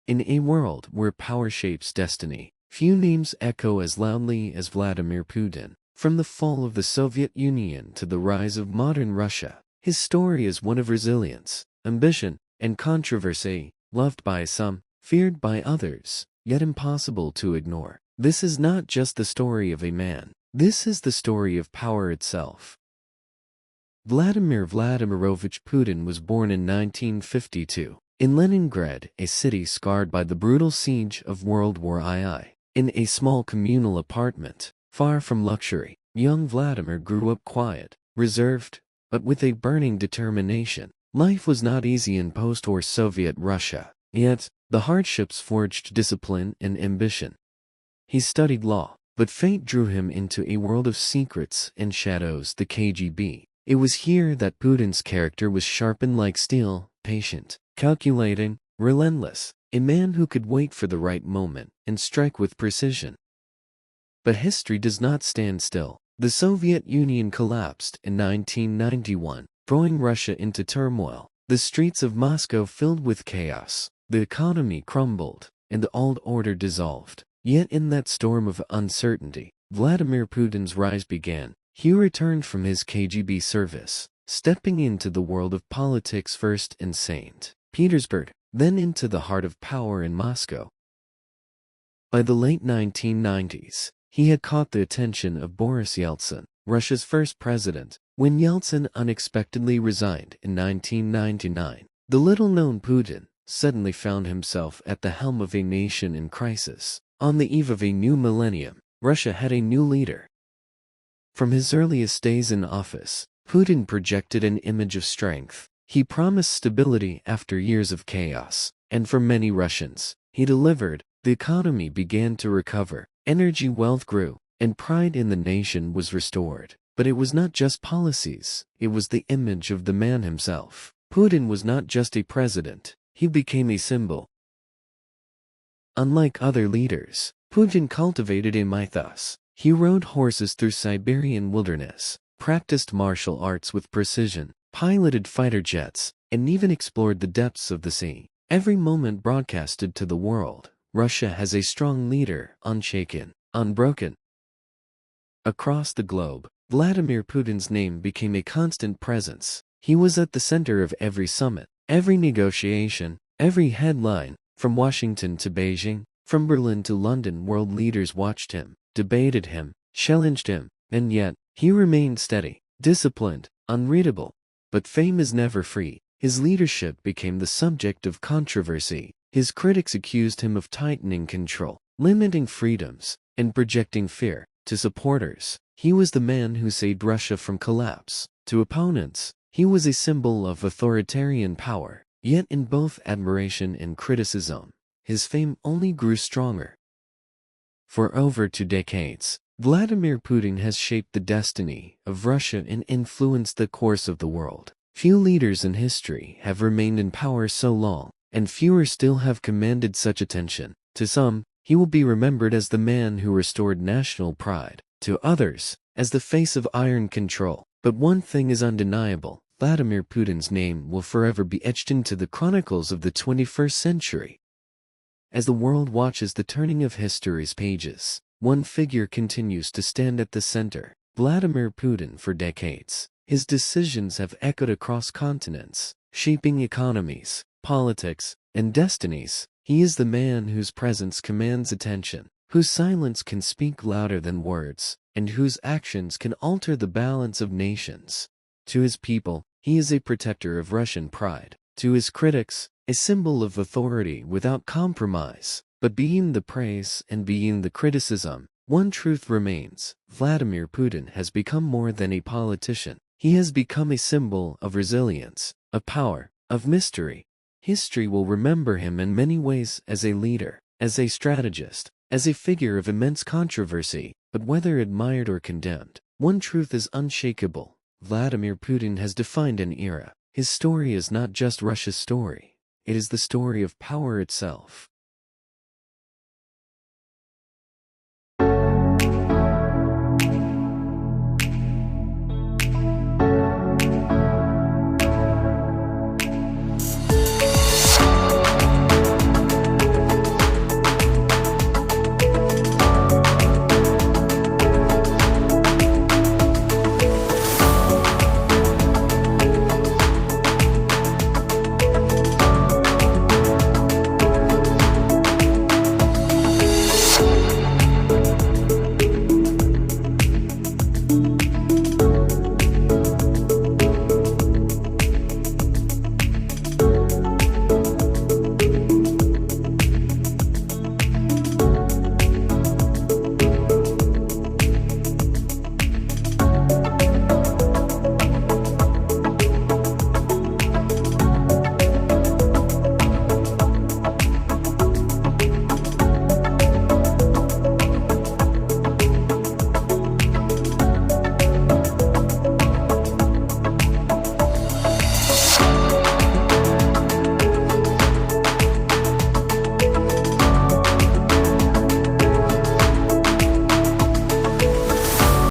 In a world where power shapes destiny, few names echo as loudly as Vladimir Putin. From the fall of the Soviet Union to the rise of modern Russia, his story is one of resilience, ambition, and controversy, loved by some, feared by others, yet impossible to ignore. This is not just the story of a man. This is the story of power itself. Vladimir Vladimirovich Putin was born in 1952 in Leningrad, a city scarred by the brutal siege of World War II. In a small communal apartment, far from luxury, young Vladimir grew up quiet, reserved, but with a burning determination. Life was not easy in post-war Soviet Russia, yet the hardships forged discipline and ambition. He studied law, but fate drew him into a world of secrets and shadows, the KGB. It was here that Putin's character was sharpened like steel, patient, calculating, relentless, a man who could wait for the right moment and strike with precision. But history does not stand still. The Soviet Union collapsed in 1991, throwing Russia into turmoil. The streets of Moscow filled with chaos, the economy crumbled, and the old order dissolved. Yet in that storm of uncertainty, Vladimir Putin's rise began. He returned from his KGB service, stepping into the world of politics first in St. Petersburg, then into the heart of power in Moscow. By the late 1990s, he had caught the attention of Boris Yeltsin, Russia's first president. When Yeltsin unexpectedly resigned in 1999, the little-known Putin suddenly found himself at the helm of a nation in crisis. On the eve of a new millennium, Russia had a new leader. From his earliest days in office, Putin projected an image of strength. He promised stability after years of chaos, and for many Russians, he delivered. The economy began to recover, energy wealth grew, and pride in the nation was restored. But it was not just policies, it was the image of the man himself. Putin was not just a president, he became a symbol. Unlike other leaders, Putin cultivated a mythos. He rode horses through Siberian wilderness, practiced martial arts with precision, piloted fighter jets, and even explored the depths of the sea. Every moment broadcasted to the world, Russia has a strong leader, unshaken, unbroken. Across the globe, Vladimir Putin's name became a constant presence. He was at the center of every summit, every negotiation, every headline. From Washington to Beijing, from Berlin to London, world leaders watched him, debated him, challenged him, and yet, he remained steady, disciplined, unreadable. But fame is never free. His leadership became the subject of controversy. His critics accused him of tightening control, limiting freedoms, and projecting fear. To supporters, he was the man who saved Russia from collapse. To opponents, he was a symbol of authoritarian power. Yet in both admiration and criticism, his fame only grew stronger. For over 2 decades, Vladimir Putin has shaped the destiny of Russia and influenced the course of the world. Few leaders in history have remained in power so long, and fewer still have commanded such attention. To some, he will be remembered as the man who restored national pride. To others, as the face of iron control. But one thing is undeniable. Vladimir Putin's name will forever be etched into the chronicles of the 21st century. As the world watches the turning of history's pages, one figure continues to stand at the center, Vladimir Putin. For decades, his decisions have echoed across continents, shaping economies, politics, and destinies. He is the man whose presence commands attention, whose silence can speak louder than words, and whose actions can alter the balance of nations. To his people, he is a protector of Russian pride. To his critics, a symbol of authority without compromise. But beyond the praise and beyond the criticism, one truth remains. Vladimir Putin has become more than a politician. He has become a symbol of resilience, of power, of mystery. History will remember him in many ways as a leader, as a strategist, as a figure of immense controversy. But whether admired or condemned, one truth is unshakable. Vladimir Putin has defined an era. His story is not just Russia's story. It is the story of power itself.